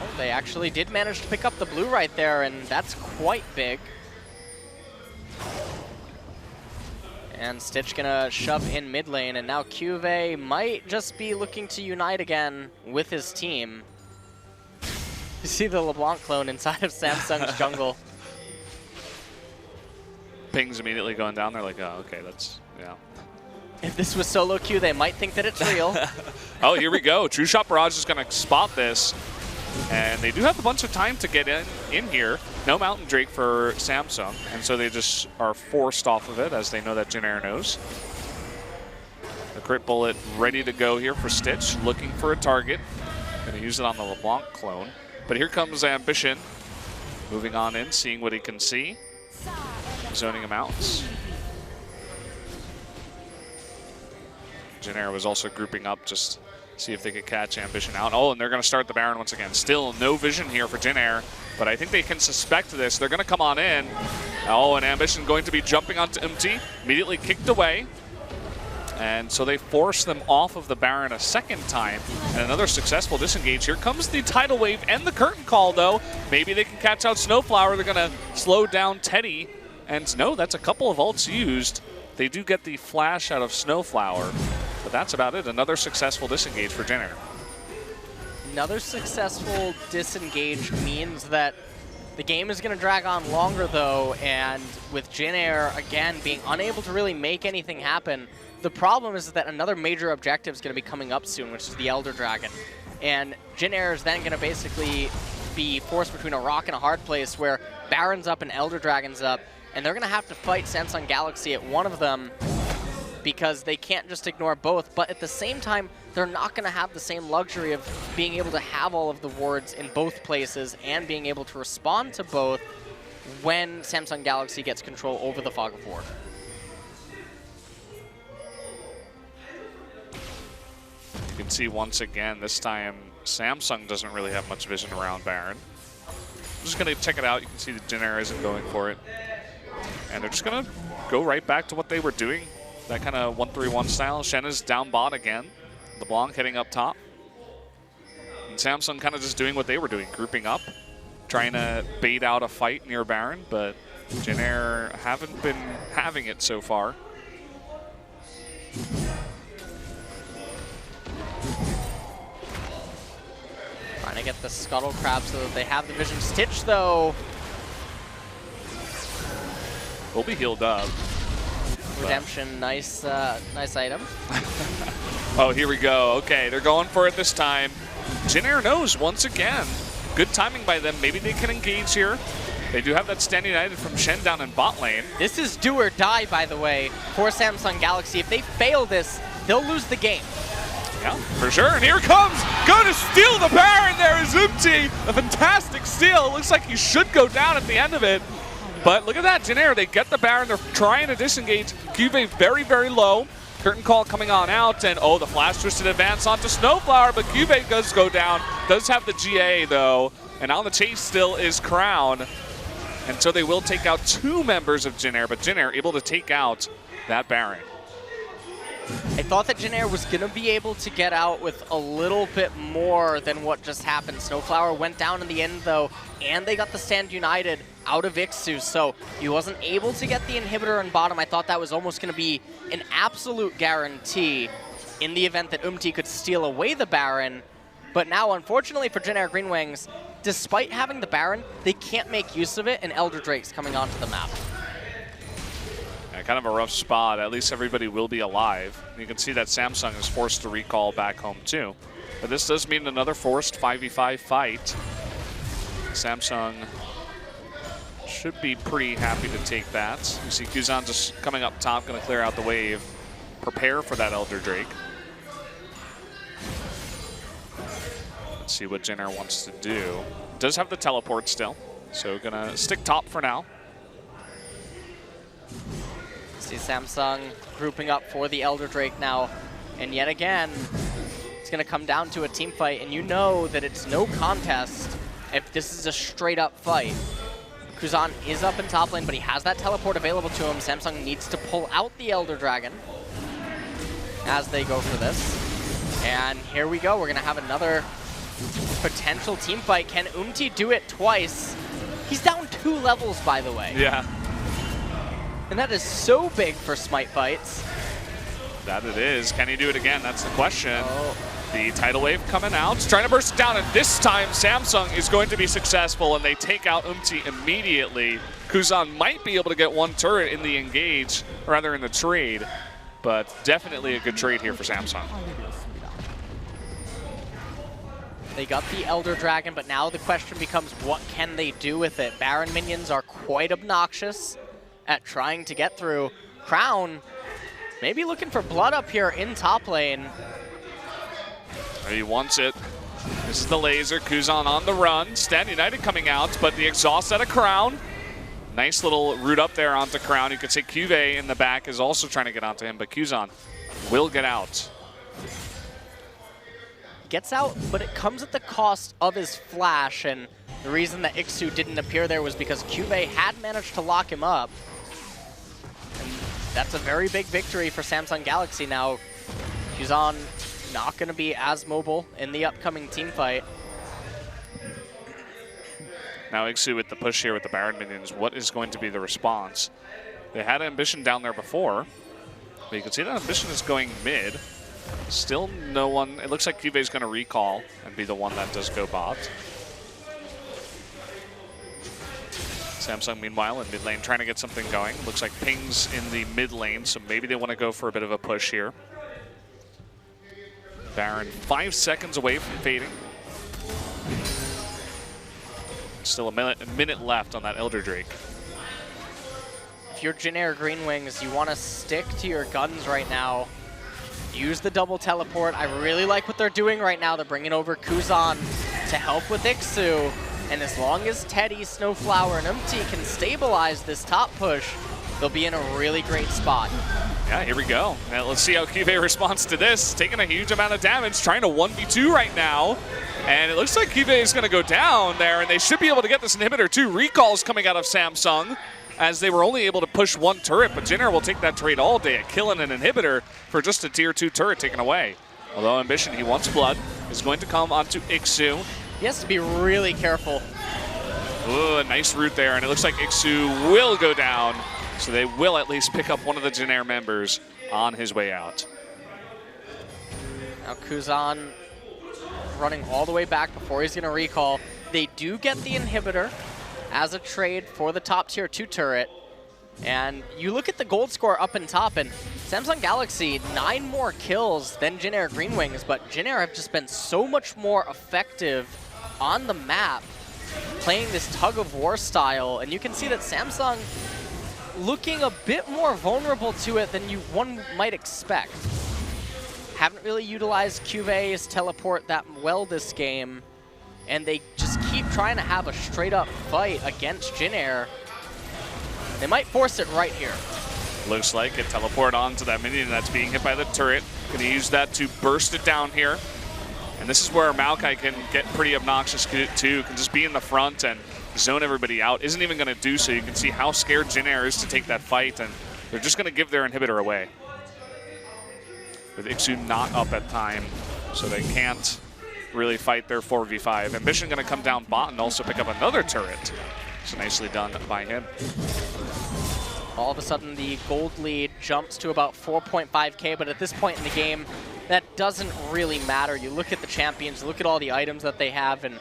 Oh, they actually did manage to pick up the blue right there, and that's quite big. And Stitch gonna shove in mid lane, and now Cuvee might just be looking to unite again with his team. You see the LeBlanc clone inside of Samsung's jungle. Pings immediately going down there like, oh, okay, that's, yeah. If this was solo queue, they might think that it's real. Oh, here we go. True Shot Barrage is going to spot this. And they do have a bunch of time to get in here. No Mountain Drake for Samsung. And so they just are forced off of it, as they know that Jin Air knows. The crit bullet ready to go here for Stitch, looking for a target. Going to use it on the LeBlanc clone. But here comes Ambition. Moving on in, seeing what he can see. Zoning him out. Jin Air was also grouping up, just see if they could catch Ambition out. Oh, and they're going to start the Baron once again. Still no vision here for Jin Air, but I think they can suspect this. They're going to come on in. Oh, and Ambition going to be jumping onto Umti, immediately kicked away. And so they force them off of the Baron a second time, and another successful disengage. Here comes the Tidal Wave and the Curtain Call, though. Maybe they can catch out Snowflower. They're going to slow down Teddy. And no, that's a couple of ults used. They do get the flash out of Snowflower, but that's about it. Another successful disengage for Jin Air. Another successful disengage means that the game is going to drag on longer, though, and with Jin Air, again, being unable to really make anything happen, the problem is that another major objective is going to be coming up soon, which is the Elder Dragon. And Jin Air is then going to basically be forced between a rock and a hard place where Baron's up and Elder Dragon's up, and they're going to have to fight Samsung Galaxy at one of them because they can't just ignore both. But at the same time, they're not going to have the same luxury of being able to have all of the wards in both places and being able to respond to both when Samsung Galaxy gets control over the Fog of War. You can see once again, this time Samsung doesn't really have much vision around Baron. I'm just going to check it out. You can see the Jin Air isn't going for it. And they're just going to go right back to what they were doing. That kind of 1-3-1 style. Shen is down bot again. LeBlanc heading up top. And Samsung kind of just doing what they were doing, grouping up, trying to bait out a fight near Baron, but Jin Air haven't been having it so far. Trying to get the Scuttle Crab so that they have the vision. Stitch, though. Will be healed up. Redemption, nice item. Oh, here we go. Okay, they're going for it this time. Jin Air knows once again. Good timing by them. Maybe they can engage here. They do have that Stand United from Shen down in bot lane. This is do or die, by the way, for Samsung Galaxy. If they fail this, they'll lose the game. Yeah, for sure. And here comes, going to steal the Baron. There is Umti. A fantastic steal. Looks like he should go down at the end of it. But look at that, Jin Air, they get the Baron, they're trying to disengage. Cuvée very, very low. Curtain Call coming on out, and oh, the flash twisted advance onto Snowflower, but Cuvée does go down. Does have the GA, though. And on the chase still is Crown. And so they will take out two members of Jin Air, but Jin Air able to take out that Baron. I thought that Jin Air was going to be able to get out with a little bit more than what just happened. Snowflower went down in the end, though, and they got the Stand United out of Ixu, so he wasn't able to get the inhibitor on bottom. I thought that was almost going to be an absolute guarantee in the event that Umti could steal away the Baron. But now, unfortunately for Jin Air Green Wings, despite having the Baron, they can't make use of it, and Elder Drake's coming onto the map. Yeah, kind of a rough spot. At least everybody will be alive. You can see that Samsung is forced to recall back home too. But this does mean another forced 5v5 fight. Samsung should be pretty happy to take that. You see Kuzan just coming up top, going to clear out the wave. Prepare for that Elder Drake. Let's see what Jin Air wants to do. Does have the teleport still, so gonna stick top for now. See Samsung grouping up for the Elder Drake now, and yet again, it's gonna come down to a team fight, and you know that it's no contest if this is a straight up fight. Kuzan is up in top lane, but he has that teleport available to him. Samsung needs to pull out the Elder Dragon as they go for this. And here we go, we're gonna have another potential team fight. Can Umti do it twice? He's down 2 levels, by the way. Yeah. And that is so big for Smite fights. That it is. Can he do it again? That's the question. Oh. The Tidal Wave coming out, trying to burst it down, and this time Samsung is going to be successful, and they take out Umti immediately. Kuzan might be able to get one turret in the engage, or rather in the trade. but definitely a good trade here for Samsung. They got the Elder Dragon, but now the question becomes, what can they do with it? Baron minions are quite obnoxious at trying to get through. Crown maybe looking for blood up here in top lane. He wants it. This is the laser. Kuzan on the run. Stand United coming out, but the exhaust at a Crown. Nice little route up there onto Crown. You could say Cuvée in the back is also trying to get onto him, but Kuzan will get out. Gets out, but it comes at the cost of his flash, and the reason that Ixu didn't appear there was because Cuvée had managed to lock him up. And that's a very big victory for Samsung Galaxy now. Kuzan not going to be as mobile in the upcoming team fight. Now Ixu with the push here with the Baron minions. What is going to be the response? They had Ambition down there before, but you can see that Ambition is going mid. Still no one. It looks like Cuvée is going to recall and be the one that does go bot. Samsung, meanwhile, in mid lane trying to get something going. Looks like Ping's in the mid lane, so maybe they want to go for a bit of a push here. Baron 5 seconds away from fading. Still a minute left on that Elder Drake. If you're Jin Air Green Wings, you want to stick to your guns right now. Use the double teleport. I really like what they're doing right now. They're bringing over Kuzan to help with Ixu. And as long as Teddy, Snowflower, and Umti can stabilize this top push, they'll be in a really great spot. Yeah, here we go. Now let's see how Cuvée responds to this. Taking a huge amount of damage, trying to 1v2 right now. And it looks like Cuvée is going to go down there, and they should be able to get this inhibitor too. Recalls coming out of Samsung, as they were only able to push one turret, but Jin Air will take that trade all day at killing an inhibitor for just a tier 2 turret taken away. Although Ambition, he wants blood, is going to come onto Ixu. He has to be really careful. Ooh, a nice route there, and it looks like Ixu will go down, so they will at least pick up one of the Jin Air members on his way out. Now Kuzan running all the way back before he's going to recall. They do get the inhibitor as a trade for the top tier 2 turret. And you look at the gold score up in top, and Samsung Galaxy 9 more kills than Jin Air Green Wings, but Jin Air have just been so much more effective on the map playing this tug of war style, and you can see that Samsung looking a bit more vulnerable to it than one might expect. Haven't really utilized Cuvé's teleport that well this game, and they just keep trying to have a straight up fight against Jin Air. They might force it right here. Looks like it. Teleport onto that minion that's being hit by the turret. Gonna use that to burst it down here. And this is where Maokai can get pretty obnoxious too. Can just be in the front and zone everybody out. Isn't even gonna do so. You can see how scared Jin Air is to take that fight, and they're just gonna give their inhibitor away. With Ixu not up at time, so they can't really fight their 4v5. Ambition gonna come down bot and also pick up another turret. So nicely done by him. All of a sudden, the gold lead jumps to about 4.5K, but at this point in the game, that doesn't really matter. You look at the champions, look at all the items that they have, and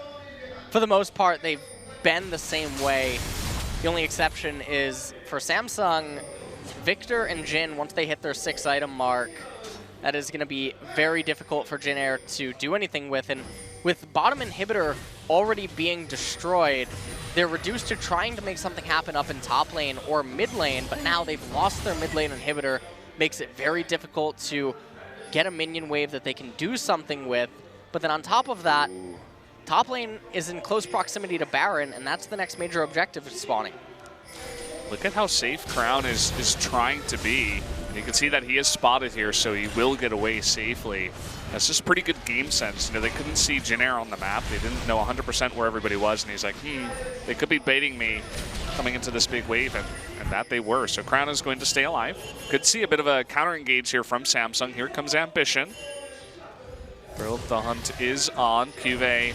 for the most part, they've been the same way. The only exception is for Samsung, Victor and Jin, once they hit their 6-item mark, that is going to be very difficult for Jin Air to do anything with. And with bottom inhibitor already being destroyed, they're reduced to trying to make something happen up in top lane or mid lane, but now they've lost their mid lane inhibitor. Makes it very difficult to get a minion wave that they can do something with. But then on top of that, top lane is in close proximity to Baron, and that's the next major objective of spawning. Look at how safe Crown is trying to be. You can see that he is spotted here, so he will get away safely. That's just pretty good game sense. You know, they couldn't see Jin Air on the map. They didn't know 100% where everybody was, and he's like, they could be baiting me coming into this big wave, and that they were. So Crown is going to stay alive. Could see a bit of a counter engage here from Samsung. Here comes Ambition. The hunt is on. Cuvée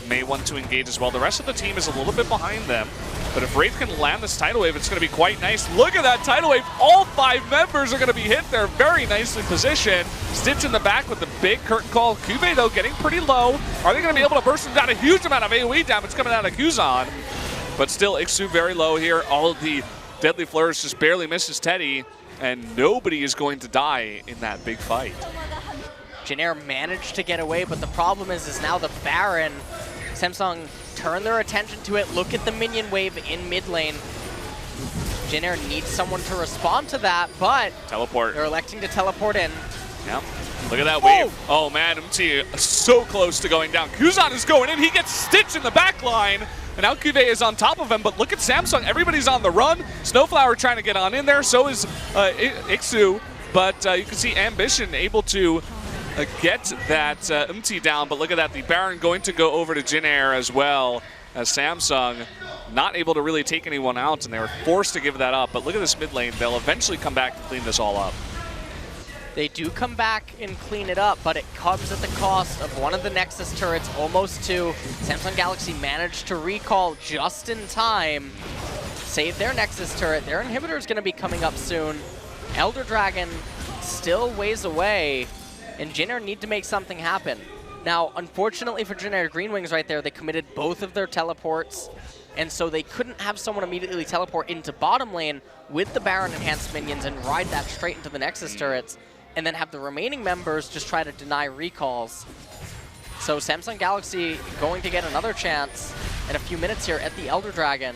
may want to engage as well. The rest of the team is a little bit behind them. But if Wraith can land this tidal wave, it's going to be quite nice. Look at that tidal wave. All 5 members are going to be hit there. Very nicely positioned. Stitch in the back with the big curtain call. Cuvée, though, getting pretty low. Are they going to be able to burst him down? A huge amount of AoE damage coming out of Kuzan. But still, Ixu very low here. All of the deadly flourish just barely misses Teddy. and nobody is going to die in that big fight. Jin Air managed to get away, but the problem is now the Baron. Samsung turn their attention to it. Look at the minion wave in mid lane. Jin Air needs someone to respond to that, but teleport. They're electing to teleport in. Yep. Look at that wave. Oh man, MT so close to going down. Kuzan is going in. He gets stitched in the back line. And now Kuve is on top of him, but look at Samsung. Everybody's on the run. Snowflower trying to get on in there. So is Ixu. But you can see Ambition able to get that MT down. But look at that. The Baron going to go over to Jin Air as well as Samsung. Not able to really take anyone out, and they were forced to give that up. But look at this mid lane. They'll eventually come back and clean this all up. They do come back and clean it up, but it comes at the cost of one of the Nexus turrets, almost two. Samsung Galaxy managed to recall just in time, save their Nexus turret. Their inhibitor is going to be coming up soon. Elder Dragon still ways away, and Jin Air need to make something happen. Now, unfortunately for Jin Air Green Wings right there, they committed both of their teleports, and so they couldn't have someone immediately teleport into bottom lane with the Baron enhanced minions and ride that straight into the Nexus turrets, and then have the remaining members just try to deny recalls. So Samsung Galaxy going to get another chance in a few minutes here at the Elder Dragon.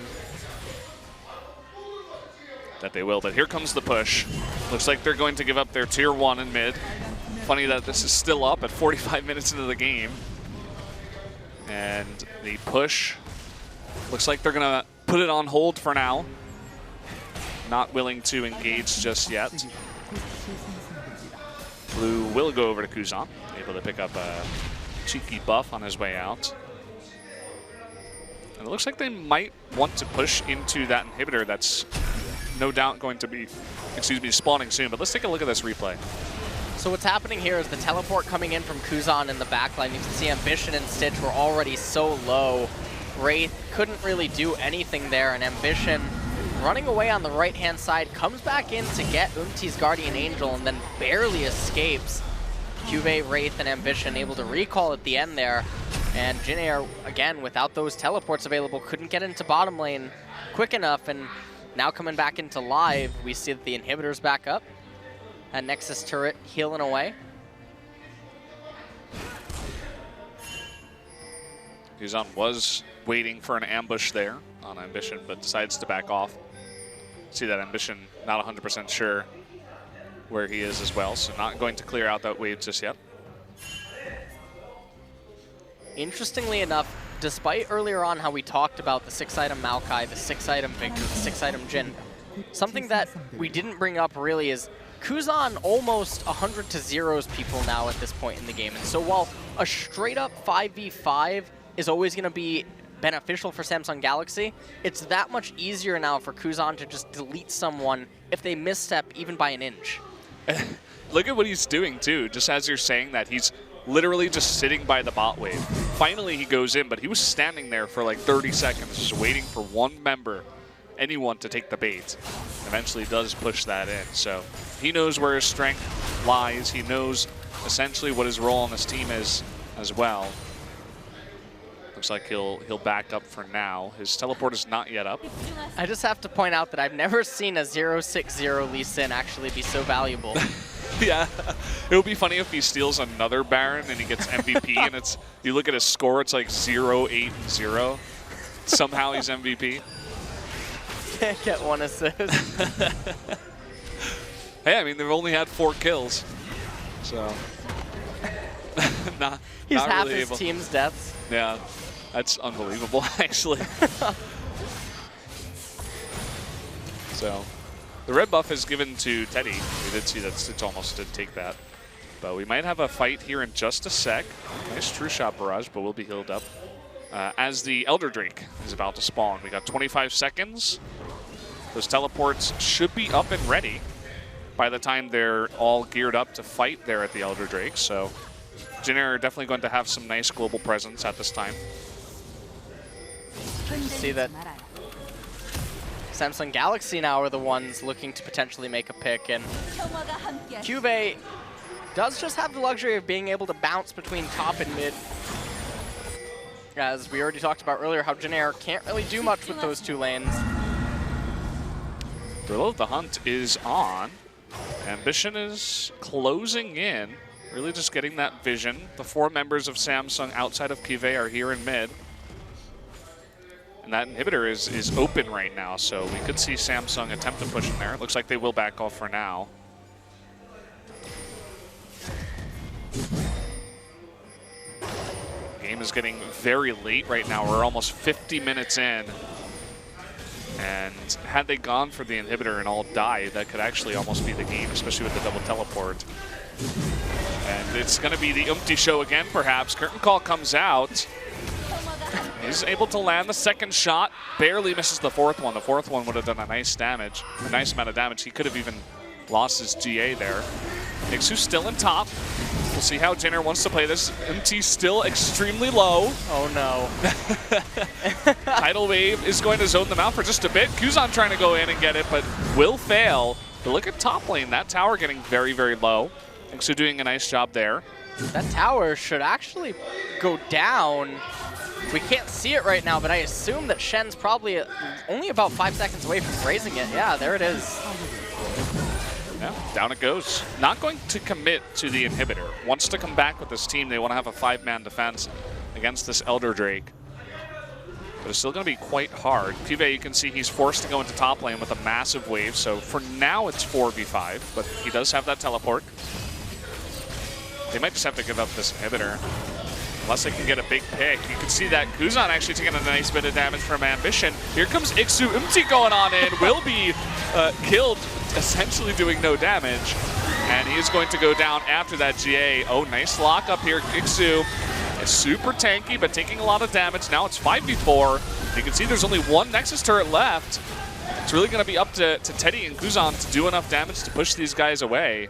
That they will, but here comes the push. Looks like they're going to give up their tier 1 in mid. Funny that this is still up at 45 minutes into the game. And the push, looks like they're gonna put it on hold for now. Not willing to engage just yet. Blue will go over to Kuzan, able to pick up a cheeky buff on his way out. And it looks like they might want to push into that inhibitor that's no doubt going to be, spawning soon. But let's take a look at this replay. So what's happening here is the teleport coming in from Kuzan in the backline. You can see Ambition and Stitch were already so low. Wraith couldn't really do anything there, and Ambition running away on the right-hand side, comes back in to get Umti's Guardian Angel and then barely escapes. Cuvee, Wraith, and Ambition able to recall at the end there. And Jin Air, again, without those teleports available, couldn't get into bottom lane quick enough. And now coming back into live, we see that the inhibitor's back up. That Nexus turret healing away. Kuzan was waiting for an ambush there on Ambition, but decides to back off. See that Ambition not 100% sure where he is as well, so not going to clear out that wave just yet. Interestingly enough, despite earlier on how we talked about the 6-item Maokai, the 6-item Victor, the 6-item Jin, something that we didn't bring up really is Kuzan almost 100 to 0s people now at this point in the game. And so while a straight up 5v5 is always going to be beneficial for Samsung Galaxy, it's that much easier now for Kuzan to just delete someone if they misstep even by an inch. Look at what he's doing too, just as you're saying that, he's literally just sitting by the bot wave. Finally he goes in, but he was standing there for like 30 seconds just waiting for one member, anyone, to take the bait. Eventually does push that in, so he knows where his strength lies. He knows essentially what his role on this team is as well. Looks like he'll back up for now. His teleport is not yet up. I just have to point out that I've never seen a 0-6-0 Lee Sin actually be so valuable. Yeah, it would be funny if he steals another Baron and he gets MVP and it's, you look at his score, it's like 0-8-0. Somehow he's MVP. Can't get one assist. Hey, I mean, they've only had 4 kills, so he's not half really his able. team's deaths. Yeah, that's unbelievable, actually. So, the red buff is given to Teddy. We did see that Stitch almost did take that. But we might have a fight here in just a sec. Nice True Shot Barrage, but we'll be healed up. As the Elder Drake is about to spawn. We got 25 seconds. Those teleports should be up and ready by the time they're all geared up to fight there at the Elder Drake. So Jin Air are definitely going to have some nice global presence at this time. See that Samsung Galaxy now are the ones looking to potentially make a pick, and Cuvee does just have the luxury of being able to bounce between top and mid. As we already talked about earlier, how Jin Air can't really do much with those two lanes. Thrill of the Hunt is on. Ambition is closing in, really just getting that vision. The 4 members of Samsung outside of Kive are here in mid. And that inhibitor is open right now, so we could see Samsung attempt to push in there. It looks like they will back off for now. Game is getting very late right now. We're almost 50 minutes in. And had they gone for the inhibitor and all died, that could actually almost be the game, especially with the double teleport. And it's going to be the Umti show again, perhaps. Curtain Call comes out. He's able to land the second shot, barely misses the fourth one. The fourth one would have done a nice amount of damage. He could have even lost his GA there. Ixu's still in top. We'll see how Jinner wants to play this. MT still extremely low. Oh no. Tidal Wave is going to zone them out for just a bit. Kuzan trying to go in and get it, but will fail. But look at top lane. That tower getting very, very low. Ixu doing a nice job there. That tower should actually go down. We can't see it right now, but I assume that Shen's probably only about 5 seconds away from raising it. Yeah, there it is. Yeah, down it goes. Not going to commit to the inhibitor. Wants to come back with this team. They want to have a 5-man defense against this Elder Drake. But it's still going to be quite hard. Kive, you can see he's forced to go into top lane with a massive wave. So for now, it's 4v5, but he does have that teleport. They might just have to give up this inhibitor. Unless they can get a big pick. You can see that Kuzan actually taking a nice bit of damage from Ambition. Here comes Ixu Umti going on in. Will be killed, essentially doing no damage. And he is going to go down after that GA. Oh, nice lock up here. Ixu is super tanky, but taking a lot of damage. Now it's 5v4. You can see there's only one Nexus turret left. It's really going to be up to Teddy and Kuzan to do enough damage to push these guys away.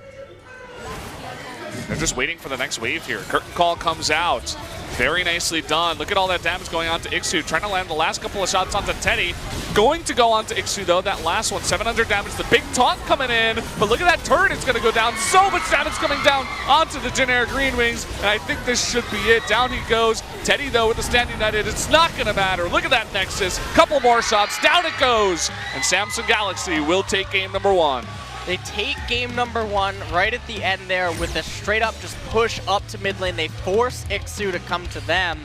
They're just waiting for the next wave here. Curtain Call comes out. Very nicely done. Look at all that damage going on to Ixu. Trying to land the last couple of shots onto Teddy. Going to go on to Ixu though. That last one, 700 damage. The big taunt coming in. But look at that turret. It's going to go down. So much damage coming down onto the generic Green Wings. And I think this should be it. Down he goes. Teddy though with the stand united. It's not going to matter. Look at that Nexus. Couple more shots. Down it goes. And Samsung Galaxy will take game number 1. They take game number 1 right at the end there with a straight up just push up to mid lane. They force Ixu to come to them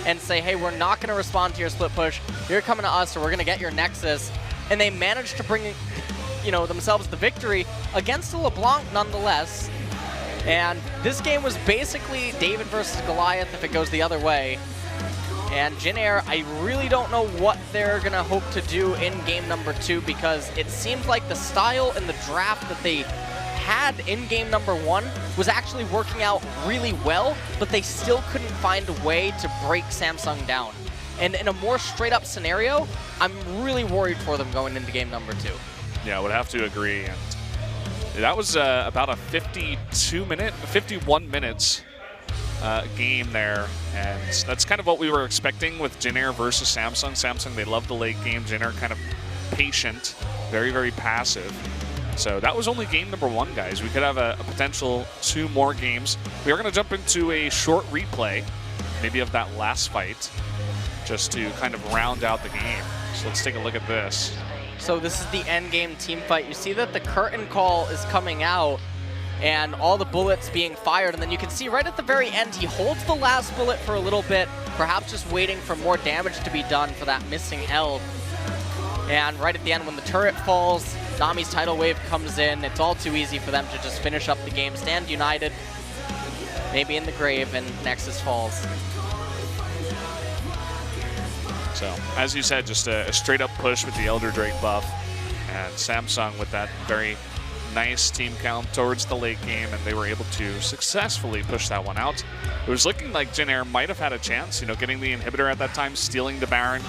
and say, hey, we're not going to respond to your split push. You're coming to us, or we're going to get your Nexus. And they managed to bring, themselves the victory against the LeBlanc nonetheless. And this game was basically David versus Goliath if it goes the other way. And Jin Air, I really don't know what they're going to hope to do in game number 2, because it seems like the style and the draft that they had in game number 1 was actually working out really well, but they still couldn't find a way to break Samsung down. And in a more straight up scenario, I'm really worried for them going into game number 2. Yeah, I would have to agree. And that was about a 51 minutes game there, and that's kind of what we were expecting with Jin Air versus Samsung. Samsung, they love the late game. Jin Air kind of patient, very, very passive. So that was only game number 1, guys. We could have a potential 2 more games. We are going to jump into a short replay, maybe of that last fight, just to kind of round out the game. So let's take a look at this. So this is the end game team fight. You see that the curtain call is coming out, and all the bullets being fired, and then you can see right at the very end, he holds the last bullet for a little bit, perhaps just waiting for more damage to be done for that missing L. And right at the end, when the turret falls, Nami's tidal wave comes in. It's all too easy for them to just finish up the game. Stand united, maybe in the grave, and Nexus falls. So, as you said, just a straight up push with the Elder Drake buff, and Samsung with that very nice team count towards the late game, and they were able to successfully push that one out. It was looking like Jin Air might have had a chance, getting the inhibitor at that time, stealing the Baron.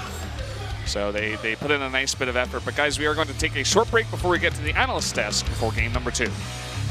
So they put in a nice bit of effort. But guys, we are going to take a short break before we get to the analyst desk before game number 2.